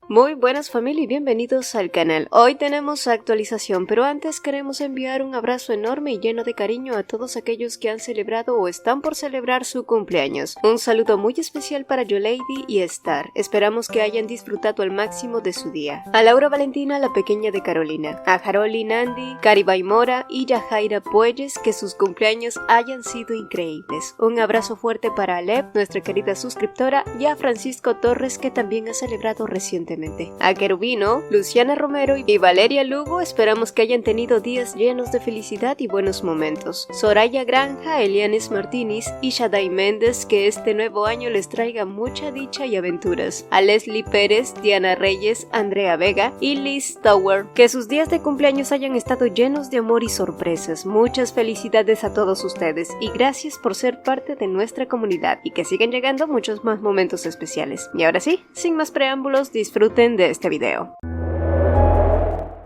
Muy buenas familia y bienvenidos al canal. Hoy tenemos actualización, pero antes queremos enviar un abrazo enorme y lleno de cariño a todos aquellos que han celebrado o están por celebrar su cumpleaños. Un saludo muy especial para Yolady y Star. Esperamos que hayan disfrutado al máximo de su día. A Laura Valentina, la pequeña de Carolina. A Jaroli Nandi, Caribay Mora y Yajaira Puelles, que sus cumpleaños hayan sido increíbles. Un abrazo fuerte para Alep, nuestra querida suscriptora, y a Francisco Torres, que también ha celebrado recientemente. A Querubino, Luciana Romero y Valeria Lugo, esperamos que hayan tenido días llenos de felicidad y buenos momentos. Soraya Granja, Elianes Martínez y Shaday Méndez, que este nuevo año les traiga mucha dicha y aventuras. A Leslie Pérez, Diana Reyes, Andrea Vega y Liz Tower, que sus días de cumpleaños hayan estado llenos de amor y sorpresas. Muchas felicidades a todos ustedes y gracias por ser parte de nuestra comunidad y que sigan llegando muchos más momentos especiales. Y ahora sí, sin más preámbulos, disfruten de este video.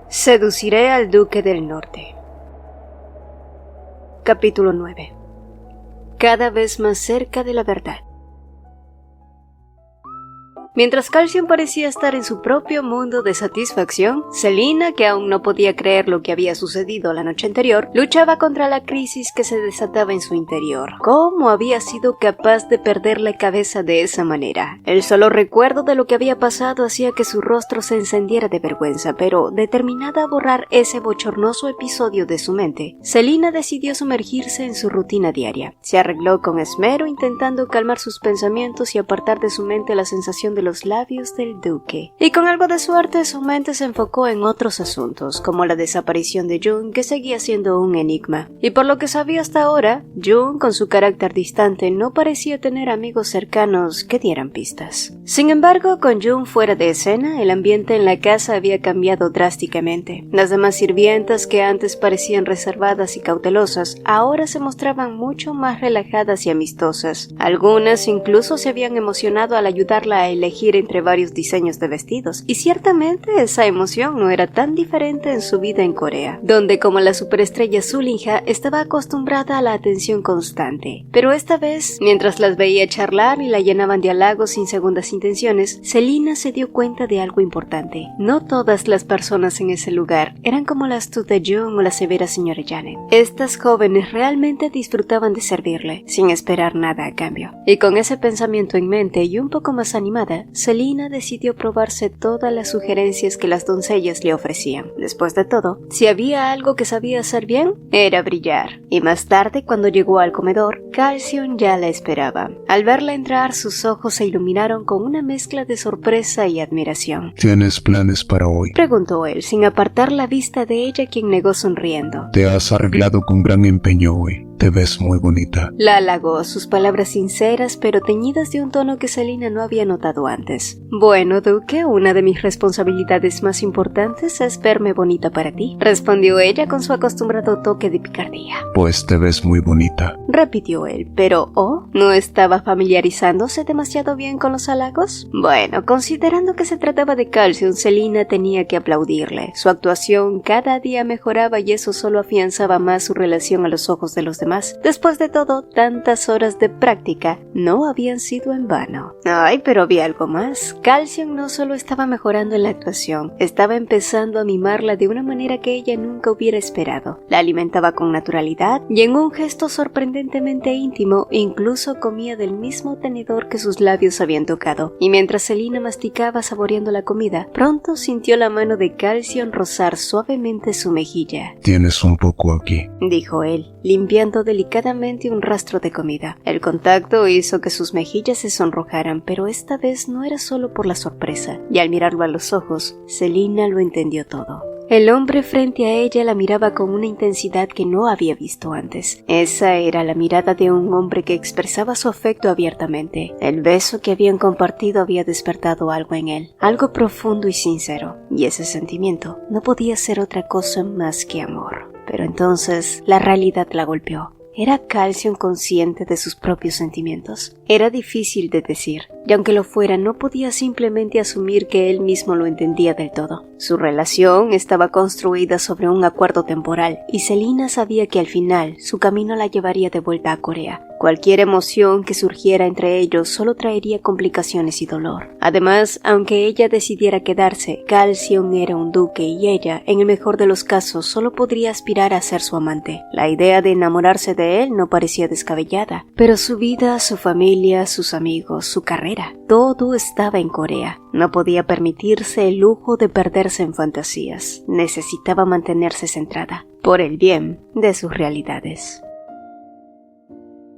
Seduciré al Duque del Norte. Capítulo 9. Cada vez más cerca de la verdad. Mientras Calcium parecía estar en su propio mundo de satisfacción, Selina, que aún no podía creer lo que había sucedido la noche anterior, luchaba contra la crisis que se desataba en su interior. ¿Cómo había sido capaz de perder la cabeza de esa manera? El solo recuerdo de lo que había pasado hacía que su rostro se encendiera de vergüenza, pero determinada a borrar ese bochornoso episodio de su mente, Selina decidió sumergirse en su rutina diaria. Se arregló con esmero, intentando calmar sus pensamientos y apartar de su mente la sensación de los labios del duque. Y con algo de suerte, su mente se enfocó en otros asuntos, como la desaparición de June, que seguía siendo un enigma. Y por lo que sabía hasta ahora, June, con su carácter distante, no parecía tener amigos cercanos que dieran pistas. Sin embargo, con June fuera de escena, el ambiente en la casa había cambiado drásticamente. Las demás sirvientas, que antes parecían reservadas y cautelosas, ahora se mostraban mucho más relajadas y amistosas. Algunas incluso se habían emocionado al ayudarla a elegir entre varios diseños de vestidos, y ciertamente esa emoción no era tan diferente en su vida en Corea, donde como la superestrella Zulinja estaba acostumbrada a la atención constante. Pero esta vez, mientras las veía charlar y la llenaban de halagos sin segundas intenciones, Selina se dio cuenta de algo importante. No todas las personas en ese lugar eran como la astuta Jung o la severa señora Janet. Estas jóvenes realmente disfrutaban de servirle, sin esperar nada a cambio. Y con ese pensamiento en mente y un poco más animada, Selina decidió probarse todas las sugerencias que las doncellas le ofrecían. Después de todo, si había algo que sabía hacer bien, era brillar. Y más tarde, cuando llegó al comedor, Calcium ya la esperaba. Al verla entrar, sus ojos se iluminaron con una mezcla de sorpresa y admiración. ¿Tienes planes para hoy?, preguntó él, sin apartar la vista de ella, quien negó sonriendo. Te has arreglado con gran empeño hoy. Te ves muy bonita. La halagó, sus palabras sinceras pero teñidas de un tono que Selina no había notado antes. Bueno, Duque, una de mis responsabilidades más importantes es verme bonita para ti, respondió ella con su acostumbrado toque de picardía. Pues te ves muy bonita, repitió él, pero ¿no estaba familiarizándose demasiado bien con los halagos? Bueno, considerando que se trataba de Calcium, Selina tenía que aplaudirle. Su actuación cada día mejoraba y eso solo afianzaba más su relación a los ojos de los demás. Después de todo, tantas horas de práctica no habían sido en vano. Ay, pero había algo más. Calcium no solo estaba mejorando en la actuación, estaba empezando a mimarla de una manera que ella nunca hubiera esperado. La alimentaba con naturalidad y en un gesto sorprendentemente íntimo, incluso comía del mismo tenedor que sus labios habían tocado. Y mientras Selina masticaba saboreando la comida, pronto sintió la mano de Calcium rozar suavemente su mejilla. Tienes un poco aquí, dijo él, limpiando delicadamente un rastro de comida. El contacto hizo que sus mejillas se sonrojaran, pero esta vez no era solo por la sorpresa, y al mirarlo a los ojos, Selina lo entendió todo. El hombre frente a ella la miraba con una intensidad que no había visto antes. Esa era la mirada de un hombre que expresaba su afecto abiertamente. El beso que habían compartido había despertado algo en él, algo profundo y sincero, y ese sentimiento no podía ser otra cosa más que amor. Pero entonces la realidad la golpeó. ¿Era Calcium consciente de sus propios sentimientos? Era difícil de decir, y aunque lo fuera, no podía simplemente asumir que él mismo lo entendía del todo. Su relación estaba construida sobre un acuerdo temporal, y Selina sabía que al final su camino la llevaría de vuelta a Corea. Cualquier emoción que surgiera entre ellos solo traería complicaciones y dolor. Además, aunque ella decidiera quedarse, Halcyon era un duque y ella, en el mejor de los casos, solo podría aspirar a ser su amante. La idea de enamorarse de él no parecía descabellada, pero su vida, su familia, sus amigos, su carrera, todo estaba en Corea. No podía permitirse el lujo de perderse en fantasías. Necesitaba mantenerse centrada, por el bien de sus realidades.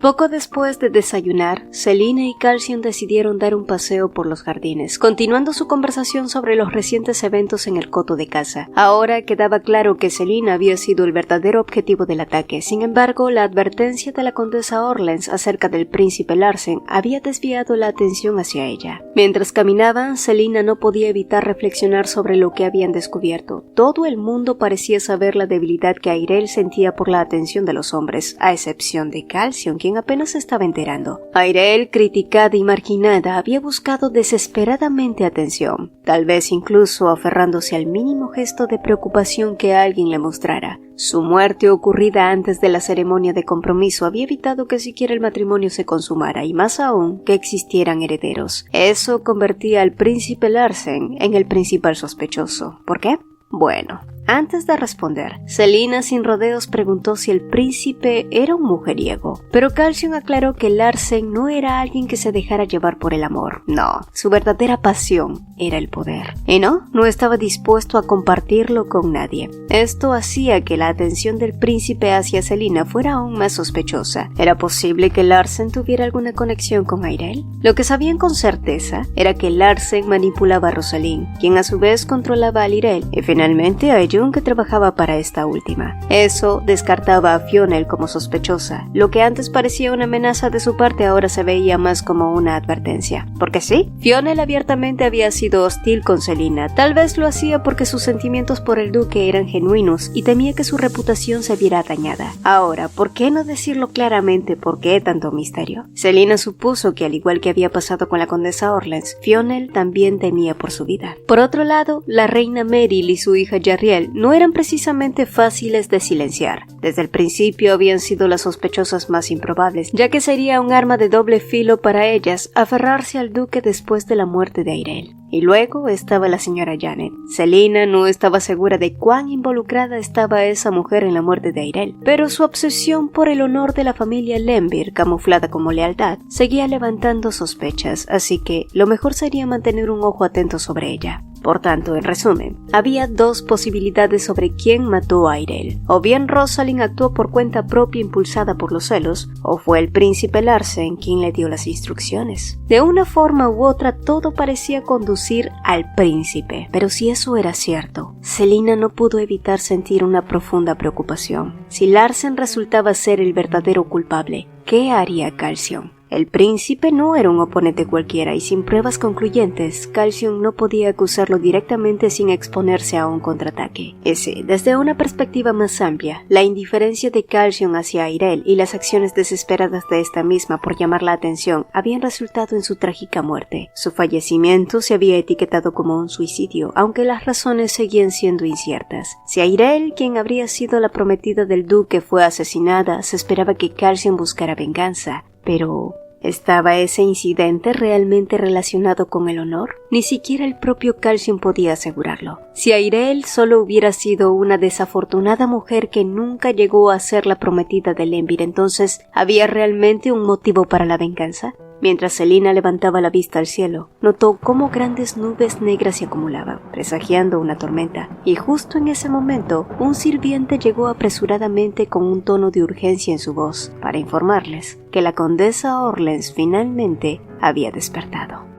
Poco después de desayunar, Selina y Halcyon decidieron dar un paseo por los jardines, continuando su conversación sobre los recientes eventos en el coto de caza. Ahora quedaba claro que Selina había sido el verdadero objetivo del ataque. Sin embargo, la advertencia de la condesa Orlens acerca del príncipe Larsen había desviado la atención hacia ella. Mientras caminaban, Selina no podía evitar reflexionar sobre lo que habían descubierto. Todo el mundo parecía saber la debilidad que Airel sentía por la atención de los hombres, a excepción de Halcyon, quien apenas se estaba enterando. Airel, criticada y marginada, había buscado desesperadamente atención, tal vez incluso aferrándose al mínimo gesto de preocupación que alguien le mostrara. Su muerte, ocurrida antes de la ceremonia de compromiso, había evitado que siquiera el matrimonio se consumara y más aún que existieran herederos. Eso convertía al príncipe Larsen en el principal sospechoso. ¿Por qué? Bueno, antes de responder, Selina sin rodeos preguntó si el príncipe era un mujeriego, pero Halcyon aclaró que Larsen no era alguien que se dejara llevar por el amor. No, su verdadera pasión era el poder. Y no estaba dispuesto a compartirlo con nadie. Esto hacía que la atención del príncipe hacia Selina fuera aún más sospechosa. ¿Era posible que Larsen tuviera alguna conexión con Airel? Lo que sabían con certeza era que Larsen manipulaba a Rosalind, quien a su vez controlaba a Lirel, y finalmente a Jung, que trabajaba para esta última. Eso descartaba a Fionel como sospechosa. Lo que antes parecía una amenaza de su parte ahora se veía más como una advertencia. Porque sí, Fionel abiertamente había sido hostil con Selina. Tal vez lo hacía porque sus sentimientos por el duque eran genuinos y temía que su reputación se viera dañada. Ahora, ¿por qué no decirlo claramente? ¿Por qué tanto misterio? Selina supuso que, al igual que había pasado con la condesa Orlens, Fionel también temía por su vida. Por otro lado, la reina Meryl y su hija Jarriel no eran precisamente fáciles de silenciar. Desde el principio habían sido las sospechosas más improbables, ya que sería un arma de doble filo para ellas aferrarse al duque después de la muerte de Airel. Y luego estaba la señora Janet. Selina no estaba segura de cuán involucrada estaba esa mujer en la muerte de Airel, pero su obsesión por el honor de la familia Lenvir, camuflada como lealtad, seguía levantando sospechas, así que lo mejor sería mantener un ojo atento sobre ella. Por tanto, en resumen, había dos posibilidades sobre quién mató a Airel. O bien Rosalind actuó por cuenta propia impulsada por los celos, o fue el príncipe Larsen quien le dio las instrucciones. De una forma u otra todo parecía conducir al príncipe, pero si eso era cierto, Selina no pudo evitar sentir una profunda preocupación. Si Larsen resultaba ser el verdadero culpable, ¿qué haría Halcyon? El príncipe no era un oponente cualquiera y sin pruebas concluyentes, Halcyon no podía acusarlo directamente sin exponerse a un contraataque. Desde una perspectiva más amplia, la indiferencia de Halcyon hacia Airel y las acciones desesperadas de esta misma por llamar la atención habían resultado en su trágica muerte. Su fallecimiento se había etiquetado como un suicidio, aunque las razones seguían siendo inciertas. Si Airel, quien habría sido la prometida del duque, fue asesinada, se esperaba que Halcyon buscara venganza. Pero, ¿estaba ese incidente realmente relacionado con el honor? Ni siquiera el propio Halcyon podía asegurarlo. Si Airel solo hubiera sido una desafortunada mujer que nunca llegó a ser la prometida de Lenvir, entonces, ¿había realmente un motivo para la venganza? Mientras Selina levantaba la vista al cielo, notó cómo grandes nubes negras se acumulaban, presagiando una tormenta, y justo en ese momento, un sirviente llegó apresuradamente con un tono de urgencia en su voz, para informarles que la condesa Orlens finalmente había despertado.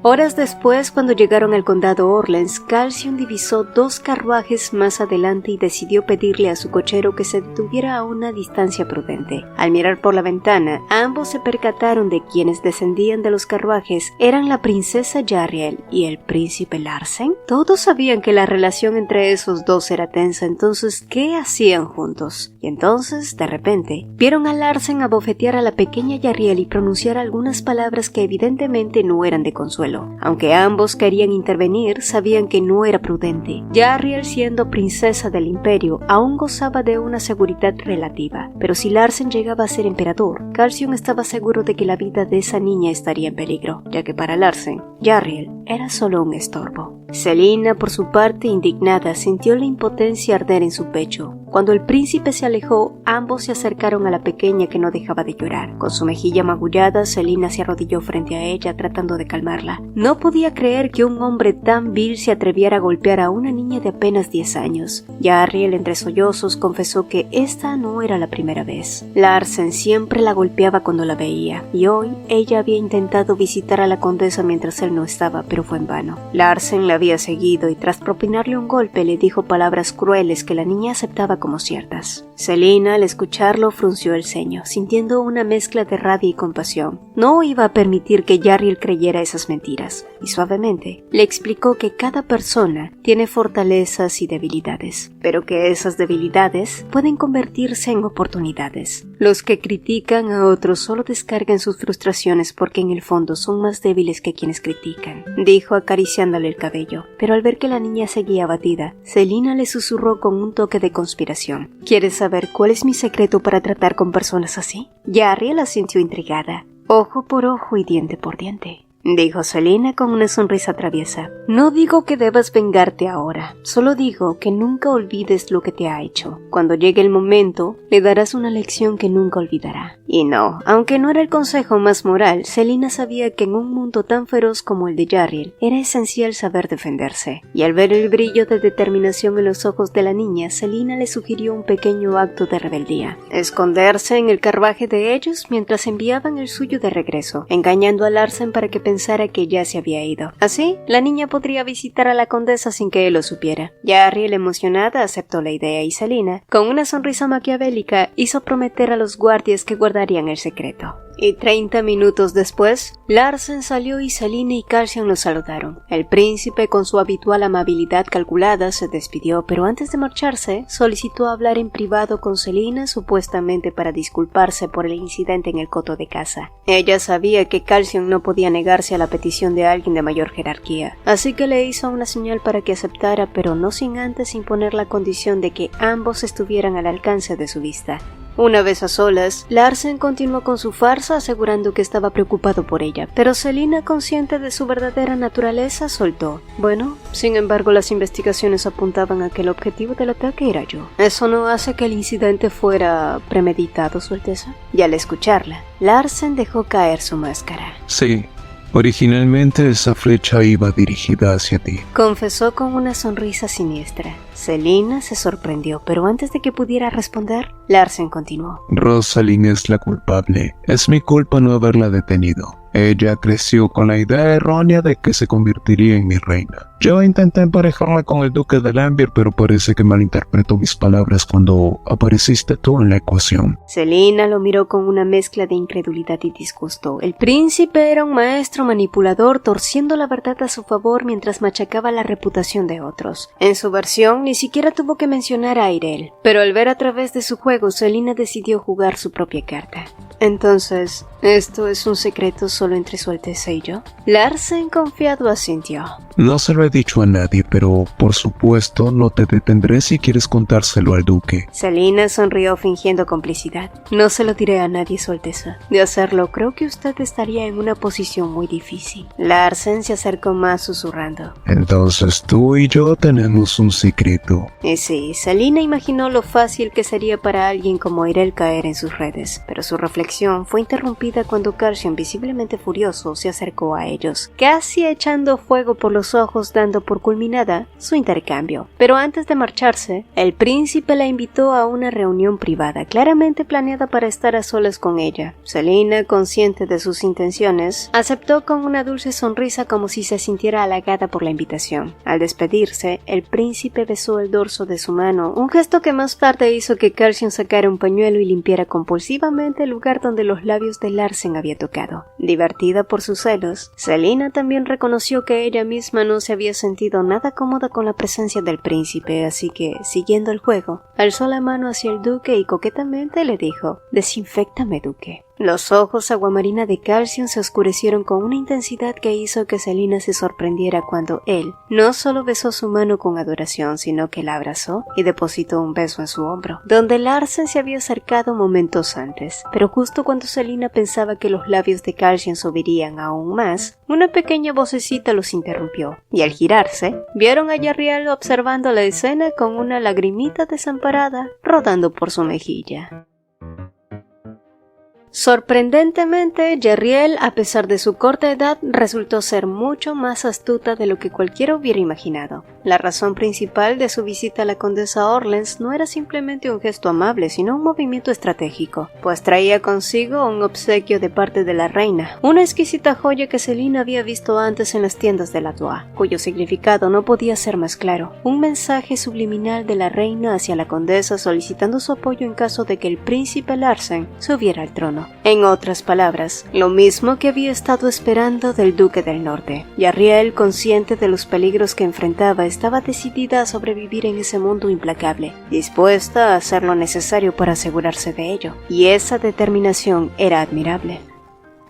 Horas después, cuando llegaron al condado Orlens, Halcyon divisó dos carruajes más adelante y decidió pedirle a su cochero que se detuviera a una distancia prudente. Al mirar por la ventana, ambos se percataron de quienes descendían de los carruajes eran la princesa Jarriel y el príncipe Larsen. Todos sabían que la relación entre esos dos era tensa, entonces, ¿qué hacían juntos? Y entonces, de repente, vieron a Larsen abofetear a la pequeña Jarriel y pronunciar algunas palabras que evidentemente no eran de consuelo. suelo. Aunque ambos querían intervenir, sabían que no era prudente. Jarriel, siendo princesa del imperio, aún gozaba de una seguridad relativa, pero si Larsen llegaba a ser emperador, Calcium estaba seguro de que la vida de esa niña estaría en peligro, ya que para Larsen, Jarriel era solo un estorbo. Selina, por su parte, indignada, sintió la impotencia arder en su pecho. Cuando el príncipe se alejó, ambos se acercaron a la pequeña que no dejaba de llorar. Con su mejilla magullada, Selina se arrodilló frente a ella tratando de calmarla. No podía creer que un hombre tan vil se atreviera a golpear a una niña de apenas 10 años. Jarriel, entre sollozos, confesó que esta no era la primera vez. Larsen siempre la golpeaba cuando la veía, y hoy ella había intentado visitar a la condesa mientras él no estaba, pero fue en vano. Larsen la había seguido y tras propinarle un golpe le dijo palabras crueles que la niña aceptaba como ciertas. Selina, al escucharlo, frunció el ceño, sintiendo una mezcla de rabia y compasión. No iba a permitir que Jarriel creyera esas mentiras, y suavemente le explicó que cada persona tiene fortalezas y debilidades, pero que esas debilidades pueden convertirse en oportunidades. Los que critican a otros solo descargan sus frustraciones porque en el fondo son más débiles que quienes critican, dijo acariciándole el cabello, pero al ver que la niña seguía abatida, Selina le susurró con un toque de conspiración: ¿Quieres saber cuál es mi secreto para tratar con personas así? Jarriel la sintió intrigada. Ojo por ojo y diente por diente, dijo Selina con una sonrisa traviesa. No digo que debas vengarte ahora, solo digo que nunca olvides lo que te ha hecho. Cuando llegue el momento, le darás una lección que nunca olvidará. Y no, aunque no era el consejo más moral, Selina sabía que en un mundo tan feroz como el de Jarriel, era esencial saber defenderse. Y al ver el brillo de determinación en los ojos de la niña, Selina le sugirió un pequeño acto de rebeldía: esconderse en el carruaje de ellos mientras enviaban el suyo de regreso, engañando a Larsen para que pensara que ya se había ido. Así, la niña podría visitar a la condesa sin que él lo supiera. Jarriel, emocionada, aceptó la idea y Selina, con una sonrisa maquiavélica, hizo prometer a los guardias que guardarían el secreto. Y 30 minutos después, Larsen salió y Selina y Calcium lo saludaron. El príncipe, con su habitual amabilidad calculada, se despidió, pero antes de marcharse, solicitó hablar en privado con Selina, supuestamente para disculparse por el incidente en el coto de caza. Ella sabía que Calcium no podía negarse a la petición de alguien de mayor jerarquía, así que le hizo una señal para que aceptara, pero no sin antes imponer la condición de que ambos estuvieran al alcance de su vista. Una vez a solas, Larsen continuó con su farsa asegurando que estaba preocupado por ella, pero Selina, consciente de su verdadera naturaleza, soltó: bueno, sin embargo las investigaciones apuntaban a que el objetivo del ataque era yo. ¿Eso no hace que el incidente fuera premeditado, Su Alteza? Y al escucharla, Larsen dejó caer su máscara. Sí, originalmente esa flecha iba dirigida hacia ti, confesó con una sonrisa siniestra. Selina se sorprendió, pero antes de que pudiera responder, Larsen continuó: Rosalind es la culpable. Es mi culpa no haberla detenido. Ella creció con la idea errónea de que se convertiría en mi reina. Yo intenté emparejarla con el duque de Lanvier, pero parece que malinterpretó mis palabras cuando apareciste tú en la ecuación. Selina lo miró con una mezcla de incredulidad y disgusto. El príncipe era un maestro manipulador, torciendo la verdad a su favor mientras machacaba la reputación de otros. En su versión, ni siquiera tuvo que mencionar a Airel, pero al ver a través de su juego, Selina decidió jugar su propia carta. Entonces, ¿esto es un secreto solo entre Su Alteza y yo? Larsen, confiado, asintió. No se lo he dicho a nadie, pero por supuesto no te detendré si quieres contárselo al duque. Selina sonrió fingiendo complicidad. No se lo diré a nadie, Su Alteza. De hacerlo, creo que usted estaría en una posición muy difícil. Larsen se acercó más susurrando. Entonces tú y yo tenemos un secreto. Y sí, Selina imaginó lo fácil que sería para alguien como Airel caer en sus redes, pero su reflexión fue interrumpida cuando Calcium, visiblemente furioso, se acercó a ellos, casi echando fuego por los ojos, dando por culminada su intercambio. Pero antes de marcharse, el príncipe la invitó a una reunión privada, claramente planeada para estar a solas con ella. Selina, consciente de sus intenciones, aceptó con una dulce sonrisa como si se sintiera halagada por la invitación. Al despedirse, el príncipe besó el dorso de su mano, un gesto que más tarde hizo que Calcium sacara un pañuelo y limpiara compulsivamente el lugar donde los labios de Larsen había tocado. Divertida por sus celos, Selina también reconoció que ella misma no se había sentido nada cómoda con la presencia del príncipe, así que, siguiendo el juego, alzó la mano hacia el duque y coquetamente le dijo: «Desinféctame, duque». Los ojos aguamarina de Calcium se oscurecieron con una intensidad que hizo que Selina se sorprendiera cuando él no solo besó su mano con adoración, sino que la abrazó y depositó un beso en su hombro, donde Larsen se había acercado momentos antes. Pero justo cuando Selina pensaba que los labios de Calcium subirían aún más, una pequeña vocecita los interrumpió, y al girarse, vieron a Jarriel observando la escena con una lagrimita desamparada rodando por su mejilla. Sorprendentemente, Jarriel, a pesar de su corta edad, resultó ser mucho más astuta de lo que cualquiera hubiera imaginado. La razón principal de su visita a la condesa Orleans no era simplemente un gesto amable, sino un movimiento estratégico, pues traía consigo un obsequio de parte de la reina, una exquisita joya que Selina había visto antes en las tiendas de Latois, cuyo significado no podía ser más claro, un mensaje subliminal de la reina hacia la condesa solicitando su apoyo en caso de que el príncipe Larsen subiera al trono. En otras palabras, lo mismo que había estado esperando del duque del norte. Jarriel, consciente de los peligros que enfrentaba, estaba decidida a sobrevivir en ese mundo implacable, dispuesta a hacer lo necesario para asegurarse de ello, y esa determinación era admirable.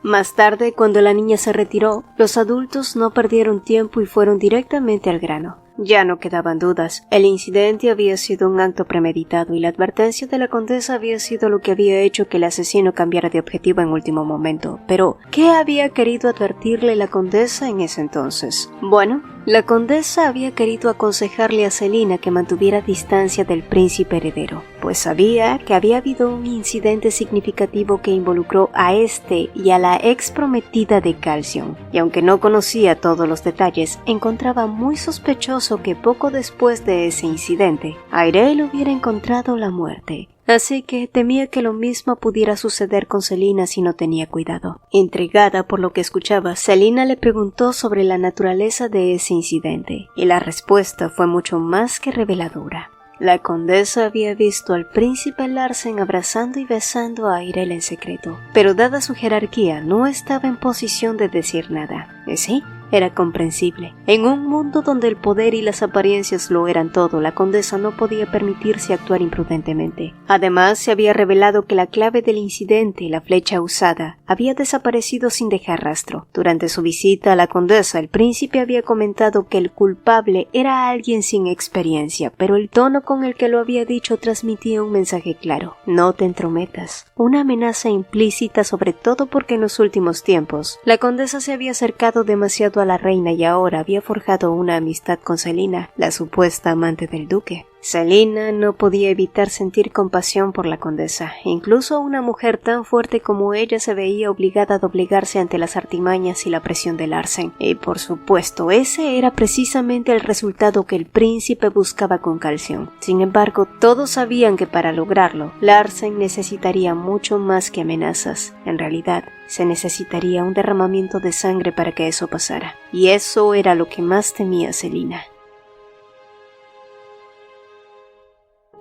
Más tarde, cuando la niña se retiró, los adultos no perdieron tiempo y fueron directamente al grano. Ya no quedaban dudas, el incidente había sido un acto premeditado y la advertencia de la condesa había sido lo que había hecho que el asesino cambiara de objetivo en último momento. Pero, ¿qué había querido advertirle la condesa en ese entonces? Bueno, la condesa había querido aconsejarle a Selina que mantuviera distancia del príncipe heredero, pues sabía que había habido un incidente significativo que involucró a este y a la ex prometida de Calcium, y aunque no conocía todos los detalles, encontraba muy sospechoso que poco después de ese incidente, Airel hubiera encontrado la muerte. Así que temía que lo mismo pudiera suceder con Selina si no tenía cuidado. Intrigada por lo que escuchaba, Selina le preguntó sobre la naturaleza de ese incidente, y la respuesta fue mucho más que reveladora. La condesa había visto al príncipe Larsen abrazando y besando a Airel en secreto, pero dada su jerarquía no estaba en posición de decir nada. ¿Y sí? Era comprensible. En un mundo donde el poder y las apariencias lo eran todo, la condesa no podía permitirse actuar imprudentemente. Además, se había revelado que la clave del incidente, la flecha usada, había desaparecido sin dejar rastro. Durante su visita a la condesa, el príncipe había comentado que el culpable era alguien sin experiencia, pero el tono con el que lo había dicho transmitía un mensaje claro. No te entrometas. Una amenaza implícita, sobre todo porque en los últimos tiempos, la condesa se había acercado demasiado a la reina y ahora había forjado una amistad con Selina, la supuesta amante del duque. Selina no podía evitar sentir compasión por la condesa. Incluso una mujer tan fuerte como ella se veía obligada a doblegarse ante las artimañas y la presión de Larsen. Y por supuesto, ese era precisamente el resultado que el príncipe buscaba con Calcium. Sin embargo, todos sabían que para lograrlo, Larsen necesitaría mucho más que amenazas. En realidad, se necesitaría un derramamiento de sangre para que eso pasara. Y eso era lo que más temía Selina.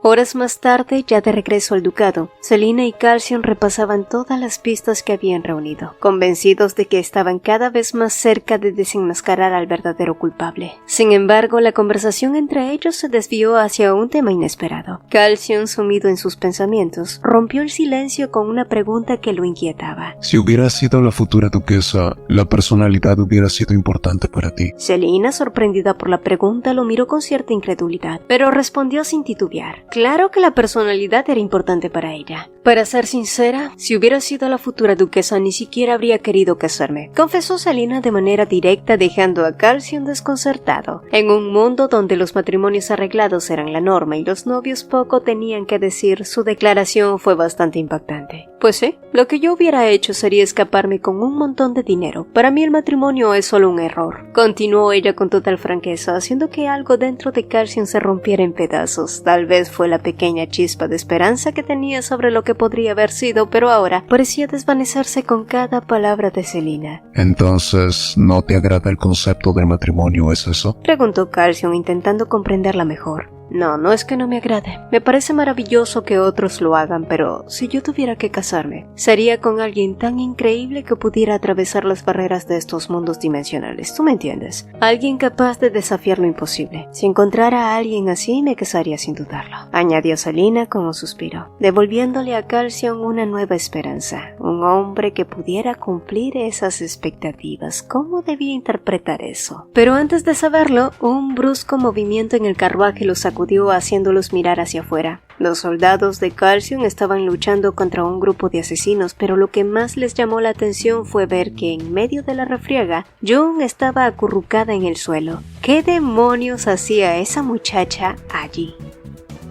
Horas más tarde, ya de regreso al ducado, Selina y Calcium repasaban todas las pistas que habían reunido, convencidos de que estaban cada vez más cerca de desenmascarar al verdadero culpable. Sin embargo, la conversación entre ellos se desvió hacia un tema inesperado. Calcium, sumido en sus pensamientos, rompió el silencio con una pregunta que lo inquietaba. Si hubiera sido la futura duquesa, la personalidad hubiera sido importante para ti. Selina, sorprendida por la pregunta, lo miró con cierta incredulidad, pero respondió sin titubear. Claro que la personalidad era importante para ella. Para ser sincera, si hubiera sido la futura duquesa ni siquiera habría querido casarme, confesó Selina de manera directa, dejando a Calcium desconcertado. En un mundo donde los matrimonios arreglados eran la norma y los novios poco tenían que decir, su declaración fue bastante impactante. Pues sí, lo que yo hubiera hecho sería escaparme con un montón de dinero. Para mí el matrimonio es solo un error, continuó ella con total franqueza, haciendo que algo dentro de Calcium se rompiera en pedazos. Tal vez fue la pequeña chispa de esperanza que tenía sobre lo que podría haber sido, pero ahora parecía desvanecerse con cada palabra de Selina. Entonces, ¿no te agrada el concepto del matrimonio, es eso? Preguntó Calcium, intentando comprenderla mejor. No es que no me agrade. Me parece maravilloso que otros lo hagan, pero si yo tuviera que casarme, sería con alguien tan increíble que pudiera atravesar las barreras de estos mundos dimensionales. ¿Tú me entiendes? Alguien capaz de desafiar lo imposible. Si encontrara a alguien así, me casaría sin dudarlo, añadió Selina con un suspiro, devolviéndole a Calcium una nueva esperanza. Un hombre que pudiera cumplir esas expectativas. ¿Cómo debía interpretar eso? Pero antes de saberlo, un brusco movimiento en el carruaje los sacudió, haciéndolos mirar hacia afuera. Los soldados de Calcium estaban luchando contra un grupo de asesinos, pero lo que más les llamó la atención fue ver que en medio de la refriega, June estaba acurrucada en el suelo. ¿Qué demonios hacía esa muchacha allí?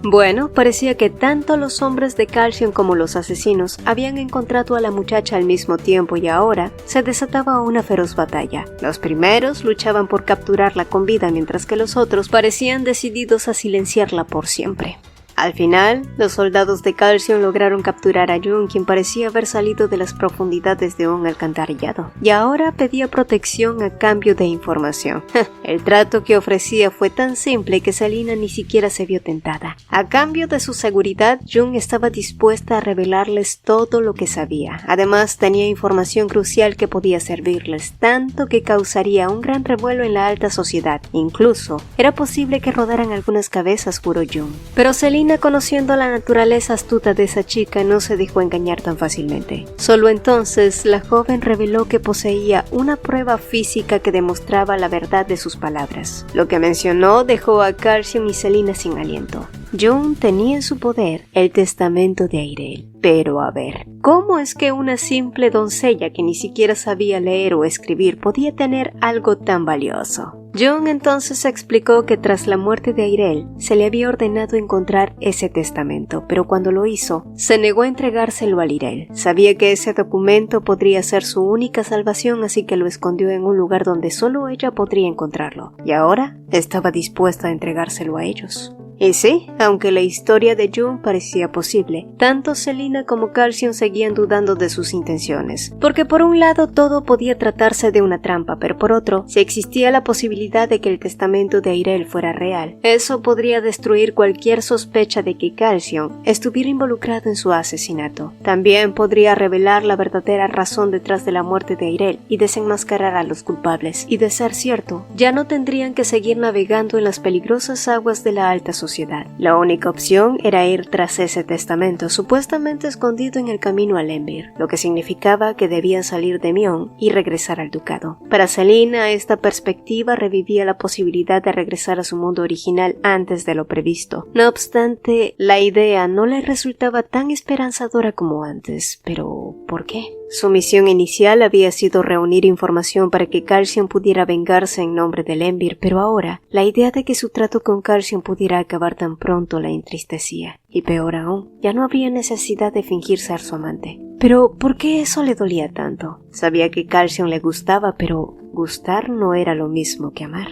Bueno, parecía que tanto los hombres de Calcium como los asesinos habían encontrado a la muchacha al mismo tiempo y ahora se desataba una feroz batalla. Los primeros luchaban por capturarla con vida, mientras que los otros parecían decididos a silenciarla por siempre. Al final, los soldados de Calcium lograron capturar a June, quien parecía haber salido de las profundidades de un alcantarillado, y ahora pedía protección a cambio de información. El trato que ofrecía fue tan simple que Selina ni siquiera se vio tentada. A cambio de su seguridad, June estaba dispuesta a revelarles todo lo que sabía. Además, tenía información crucial que podía servirles, tanto que causaría un gran revuelo en la alta sociedad. Incluso, era posible que rodaran algunas cabezas, juró June. Pero Selina, conociendo la naturaleza astuta de esa chica, no se dejó engañar tan fácilmente. Solo entonces la joven reveló que poseía una prueba física que demostraba la verdad de sus palabras. Lo que mencionó dejó a Calcium y Selina sin aliento. June tenía en su poder el testamento de Airel. Pero a ver, ¿cómo es que una simple doncella que ni siquiera sabía leer o escribir podía tener algo tan valioso? June entonces explicó que tras la muerte de Airel se le había ordenado encontrar ese testamento, pero cuando lo hizo, se negó a entregárselo a Lirel. Sabía que ese documento podría ser su única salvación, así que lo escondió en un lugar donde solo ella podría encontrarlo, y ahora estaba dispuesta a entregárselo a ellos. Y sí, aunque la historia de June parecía posible, tanto Selina como Calcium seguían dudando de sus intenciones, porque por un lado todo podía tratarse de una trampa, pero por otro, si existía la posibilidad de que el testamento de Airel fuera real, eso podría destruir cualquier sospecha de que Calcium estuviera involucrado en su asesinato. También podría revelar la verdadera razón detrás de la muerte de Airel y desenmascarar a los culpables, y de ser cierto, ya no tendrían que seguir navegando en las peligrosas aguas de la alta sociedad. La única opción era ir tras ese testamento, supuestamente escondido en el camino a Lembir, lo que significaba que debían salir de Mion y regresar al ducado. Para Selina, esta perspectiva revivía la posibilidad de regresar a su mundo original antes de lo previsto. No obstante, la idea no le resultaba tan esperanzadora como antes. Pero, ¿por qué? Su misión inicial había sido reunir información para que Calcium pudiera vengarse en nombre de Lembir, pero ahora, la idea de que su trato con Calcium pudiera acabar tan pronto la entristecía. Y peor aún, ya no había necesidad de fingir ser su amante. Pero, ¿por qué eso le dolía tanto? Sabía que Calcium le gustaba, pero gustar no era lo mismo que amar.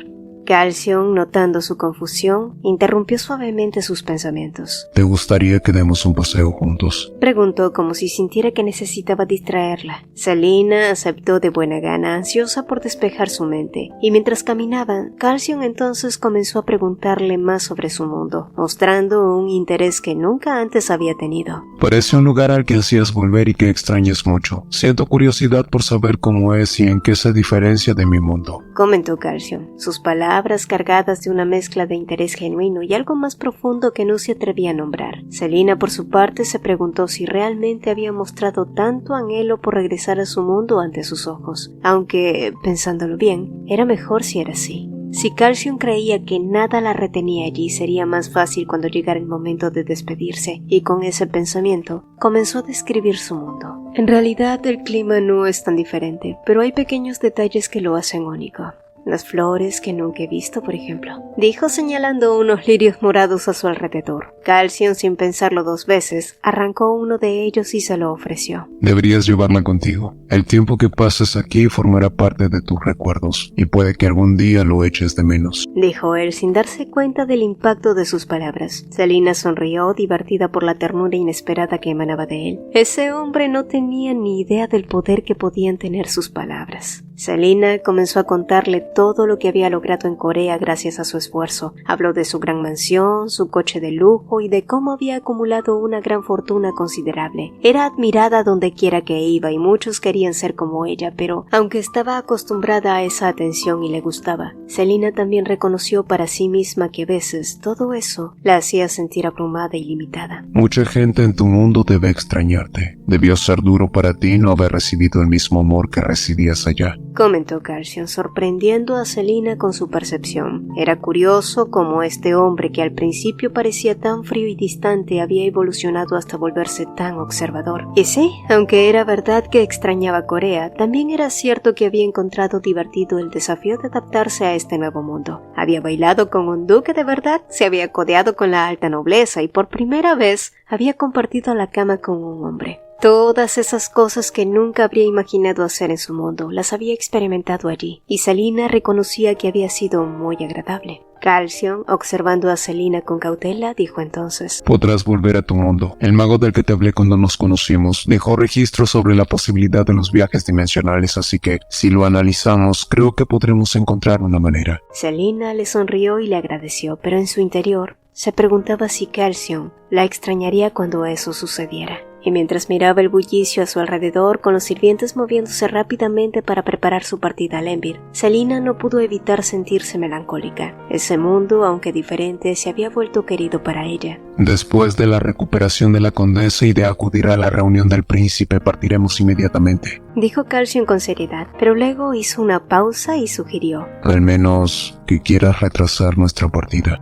Calcium, notando su confusión, interrumpió suavemente sus pensamientos. ¿Te gustaría que demos un paseo juntos?, preguntó como si sintiera que necesitaba distraerla. Selina aceptó de buena gana, ansiosa por despejar su mente, y mientras caminaban, Calcium entonces comenzó a preguntarle más sobre su mundo, mostrando un interés que nunca antes había tenido. Parece un lugar al que hacías volver y que extrañas mucho. Siento curiosidad por saber cómo es y en qué se diferencia de mi mundo, comentó Calcium, sus palabras cargadas de una mezcla de interés genuino y algo más profundo que no se atrevía a nombrar. Selina, por su parte, se preguntó si realmente había mostrado tanto anhelo por regresar a su mundo ante sus ojos, aunque, pensándolo bien, era mejor si era así. Si Calcium creía que nada la retenía allí, sería más fácil cuando llegara el momento de despedirse, y con ese pensamiento comenzó a describir su mundo. En realidad el clima no es tan diferente, pero hay pequeños detalles que lo hacen único. Las flores que nunca he visto, por ejemplo, dijo señalando unos lirios morados a su alrededor. Calcium, sin pensarlo dos veces, arrancó uno de ellos y se lo ofreció. Deberías llevarla contigo. El tiempo que pases aquí formará parte de tus recuerdos, y puede que algún día lo eches de menos, dijo él sin darse cuenta del impacto de sus palabras. Selina sonrió, divertida por la ternura inesperada que emanaba de él. Ese hombre no tenía ni idea del poder que podían tener sus palabras. Selina comenzó a contarle todo lo que había logrado en Corea gracias a su esfuerzo. Habló de su gran mansión, su coche de lujo y de cómo había acumulado una gran fortuna considerable. Era admirada donde quiera que iba y muchos querían ser como ella, pero aunque estaba acostumbrada a esa atención y le gustaba, Selina también reconoció para sí misma que a veces todo eso la hacía sentir abrumada y limitada. Mucha gente en tu mundo debe extrañarte. Debió ser duro para ti no haber recibido el mismo amor que recibías allá, comentó Calcium, sorprendiendo a Selina con su percepción. Era curioso cómo este hombre que al principio parecía tan frío y distante había evolucionado hasta volverse tan observador. Y sí, aunque era verdad que extrañaba Corea, también era cierto que había encontrado divertido el desafío de adaptarse a este nuevo mundo. Había bailado con un duque de verdad, se había codeado con la alta nobleza y por primera vez había compartido la cama con un hombre. Todas esas cosas que nunca habría imaginado hacer en su mundo, las había experimentado allí, y Selina reconocía que había sido muy agradable. Calcium, observando a Selina con cautela, dijo entonces: podrás volver a tu mundo. El mago del que te hablé cuando nos conocimos dejó registro sobre la posibilidad de los viajes dimensionales, así que, si lo analizamos, creo que podremos encontrar una manera. Selina le sonrió y le agradeció, pero en su interior se preguntaba si Calcium la extrañaría cuando eso sucediera. Y mientras miraba el bullicio a su alrededor con los sirvientes moviéndose rápidamente para preparar su partida al Envir, Selina no pudo evitar sentirse melancólica. Ese mundo, aunque diferente, se había vuelto querido para ella. Después de la recuperación de la condesa y de acudir a la reunión del príncipe, partiremos inmediatamente, dijo Calcium con seriedad, pero luego hizo una pausa y sugirió: al menos que quieras retrasar nuestra partida.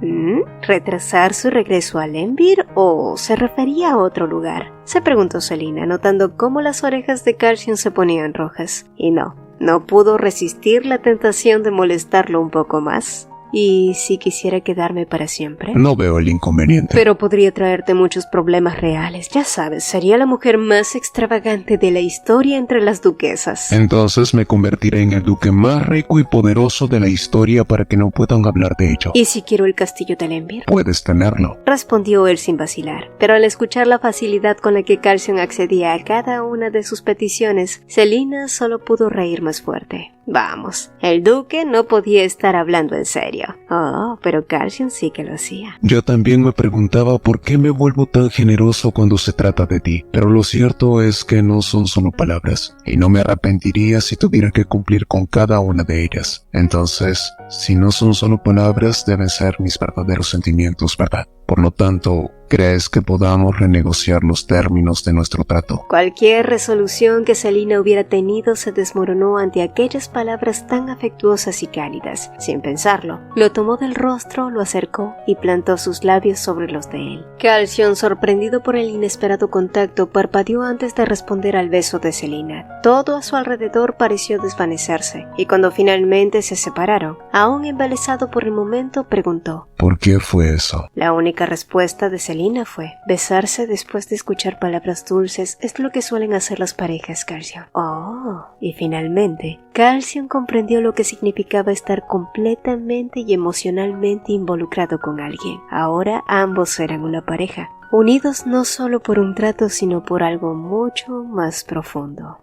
¿Retrasar su regreso al Envir o se refería a otro lugar? Se preguntó Selina, notando cómo las orejas de Calcium se ponían rojas. Y no pudo resistir la tentación de molestarlo un poco más. ¿Y si quisiera quedarme para siempre? No veo el inconveniente. Pero podría traerte muchos problemas reales. Ya sabes, sería la mujer más extravagante de la historia entre las duquesas. Entonces me convertiré en el duque más rico y poderoso de la historia para que no puedan hablar de ello. ¿Y si quiero el castillo de Envir? Puedes tenerlo, respondió él sin vacilar. Pero al escuchar la facilidad con la que Calcium accedía a cada una de sus peticiones, Selina solo pudo reír más fuerte. Vamos, el duque no podía estar hablando en serio. Oh, pero Calcium sí que lo hacía. Yo también me preguntaba por qué me vuelvo tan generoso cuando se trata de ti, pero lo cierto es que no son solo palabras, y no me arrepentiría si tuviera que cumplir con cada una de ellas. Entonces, si no son solo palabras, deben ser mis verdaderos sentimientos, ¿verdad? Por lo tanto, ¿crees que podamos renegociar los términos de nuestro trato? Cualquier resolución que Selina hubiera tenido se desmoronó ante aquellas palabras tan afectuosas y cálidas. Sin pensarlo, lo tomó del rostro, lo acercó y plantó sus labios sobre los de él. Calcium, sorprendido por el inesperado contacto, parpadeó antes de responder al beso de Selina. Todo a su alrededor pareció desvanecerse, y cuando finalmente se separaron, aún embelesado por el momento, preguntó: ¿por qué fue eso? La única respuesta de Selina fue: besarse después de escuchar palabras dulces es lo que suelen hacer las parejas, Calcium. Oh, y finalmente, Calcium comprendió lo que significaba estar completamente y emocionalmente involucrado con alguien. Ahora ambos eran una pareja, unidos no solo por un trato, sino por algo mucho más profundo.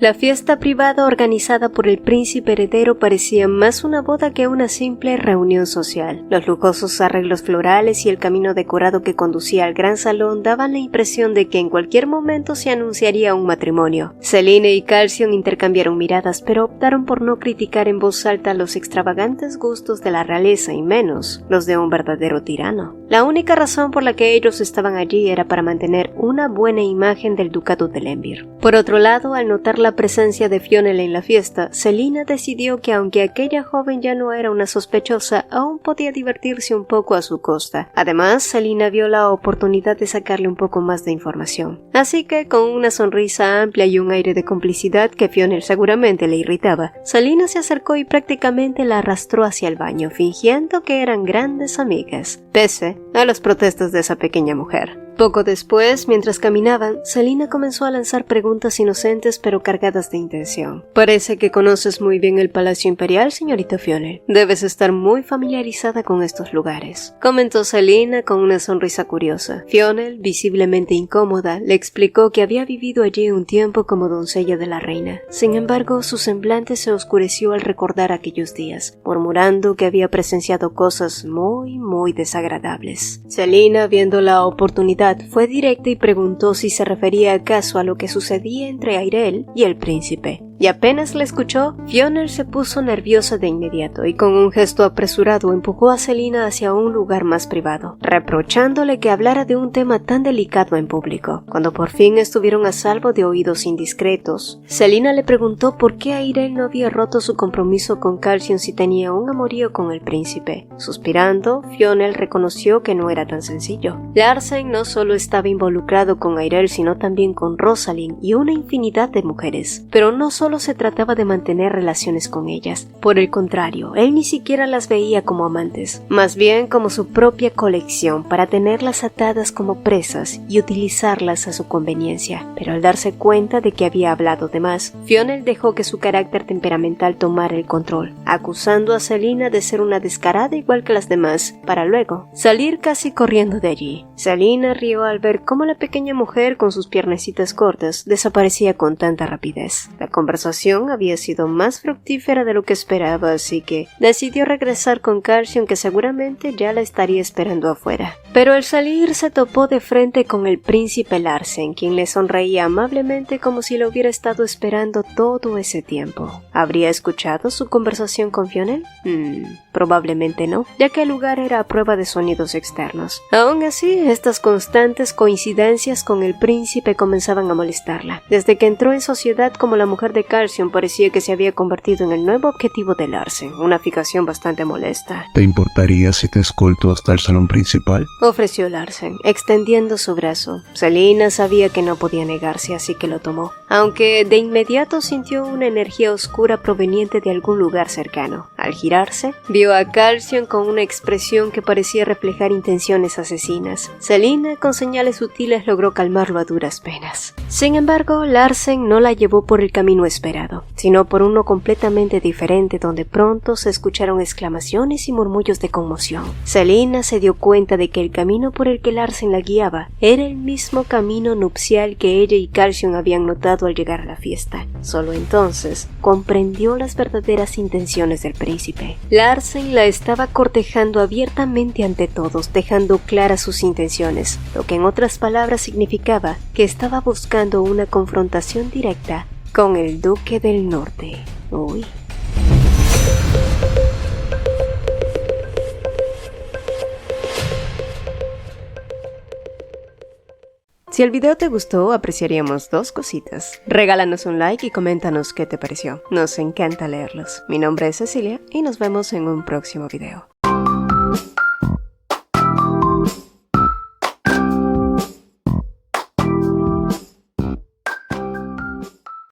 La fiesta privada organizada por el príncipe heredero parecía más una boda que una simple reunión social. Los lujosos arreglos florales y el camino decorado que conducía al gran salón daban la impresión de que en cualquier momento se anunciaría un matrimonio. Selina y Calcium intercambiaron miradas, pero optaron por no criticar en voz alta los extravagantes gustos de la realeza y menos los de un verdadero tirano. La única razón por la que ellos estaban allí era para mantener una buena imagen del ducado de Envir. Por otro lado, al notar la presencia de Fionel en la fiesta, Selina decidió que aunque aquella joven ya no era una sospechosa, aún podía divertirse un poco a su costa. Además, Selina vio la oportunidad de sacarle un poco más de información. Así que, con una sonrisa amplia y un aire de complicidad que Fionel seguramente le irritaba, Selina se acercó y prácticamente la arrastró hacia el baño, fingiendo que eran grandes amigas, pese a las protestas de esa pequeña mujer. Poco después, mientras caminaban, Selina comenzó a lanzar preguntas inocentes pero cargadas de intención. «Parece que conoces muy bien el Palacio Imperial, señorita Fionel. Debes estar muy familiarizada con estos lugares», comentó Selina con una sonrisa curiosa. Fionel, visiblemente incómoda, le explicó que había vivido allí un tiempo como doncella de la reina. Sin embargo, su semblante se oscureció al recordar aquellos días, murmurando que había presenciado cosas muy desagradables. Selina, viendo la oportunidad, fue directa y preguntó si se refería acaso a lo que sucedía entre Airel y el príncipe. Y apenas la escuchó, Fionel se puso nerviosa de inmediato y con un gesto apresurado empujó a Selina hacia un lugar más privado, reprochándole que hablara de un tema tan delicado en público. Cuando por fin estuvieron a salvo de oídos indiscretos, Selina le preguntó por qué Airel no había roto su compromiso con Calcium si tenía un amorío con el príncipe. Suspirando, Fionel reconoció que no era tan sencillo. Larsen no solo estaba involucrado con Airel, sino también con Rosalind y una infinidad de mujeres, pero no solo se trataba de mantener relaciones con ellas. Por el contrario, él ni siquiera las veía como amantes, más bien como su propia colección para tenerlas atadas como presas y utilizarlas a su conveniencia. Pero al darse cuenta de que había hablado de más, Fionel dejó que su carácter temperamental tomara el control, acusando a Selina de ser una descarada igual que las demás, para luego salir casi corriendo de allí. Selina rió al ver cómo la pequeña mujer con sus piernecitas cortas desaparecía con tanta rapidez. La conversación había sido más fructífera de lo que esperaba, así que decidió regresar con Calcium, que seguramente ya la estaría esperando afuera. Pero al salir se topó de frente con el príncipe Larsen, quien le sonreía amablemente como si lo hubiera estado esperando todo ese tiempo. ¿Habría escuchado su conversación con Fionel? Probablemente no, ya que el lugar era a prueba de sonidos externos. Aún así, estas constantes coincidencias con el príncipe comenzaban a molestarla. Desde que entró en sociedad como la mujer de Calcium, parecía que se había convertido en el nuevo objetivo de Larsen, una fijación bastante molesta. ¿Te importaría si te escolto hasta el salón principal?, ofreció Larsen, extendiendo su brazo. Selina sabía que no podía negarse, así que lo tomó, aunque de inmediato sintió una energía oscura proveniente de algún lugar cercano. Al girarse, vio a Calcium con una expresión que parecía reflejar intenciones asesinas. Selina, con señales sutiles, logró calmarlo a duras penas. Sin embargo, Larsen no la llevó por el camino esperado, sino por uno completamente diferente, donde pronto se escucharon exclamaciones y murmullos de conmoción. Selina se dio cuenta de que el camino por el que Larsen la guiaba era el mismo camino nupcial que ella y Calcium habían notado al llegar a la fiesta. Solo entonces comprendió las verdaderas intenciones del príncipe. Larsen la estaba cortejando abiertamente ante todos, dejando claras sus intenciones, lo que en otras palabras significaba que estaba buscando una confrontación directa con el Duque del Norte. Uy. Si el video te gustó, apreciaríamos dos cositas. Regálanos un like y coméntanos qué te pareció. Nos encanta leerlos. Mi nombre es Cecilia y nos vemos en un próximo video.